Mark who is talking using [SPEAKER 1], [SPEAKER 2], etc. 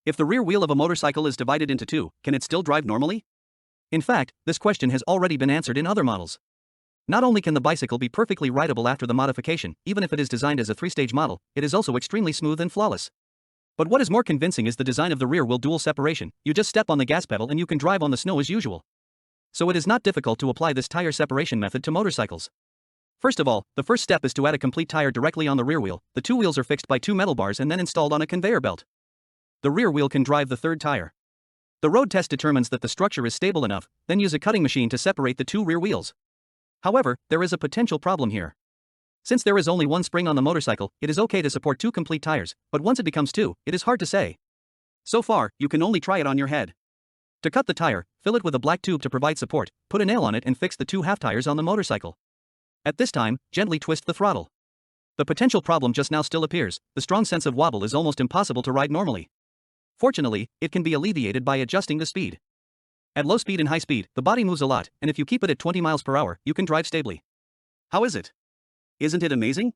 [SPEAKER 1] If the rear wheel of a motorcycle is divided into two, can it still drive normally? In fact, this question has already been answered in other models. Not only can the bicycle be perfectly rideable after the modification, even if it is designed as a 3-stage model, it is also extremely smooth and flawless. But what is more convincing is the design of the rear wheel dual separation. You just step on the gas pedal and you can drive on the snow as usual. So it is not difficult to apply this tire separation method to motorcycles. First of all, the first step is to add a complete tire directly on the rear wheel. The two wheels are fixed by two metal bars and then installed on a conveyor belt. The rear wheel can drive the third tire. The road test determines that the structure is stable enough, then use a cutting machine to separate the two rear wheels. However, there is a potential problem here. Since there is only one spring on the motorcycle, it is okay to support two complete tires, but once it becomes two, it is hard to say. So far, you can only try it on your head. To cut the tire, fill it with a black tube to provide support, put a nail on it and fix the two half tires on the motorcycle. At this time, gently twist the throttle. The potential problem just now still appears. The strong sense of wobble is almost impossible to ride normally. Fortunately, it can be alleviated by adjusting the speed. At low speed and high speed, the body moves a lot, and if you keep it at 20 miles per hour, you can drive stably. How is it? Isn't it amazing?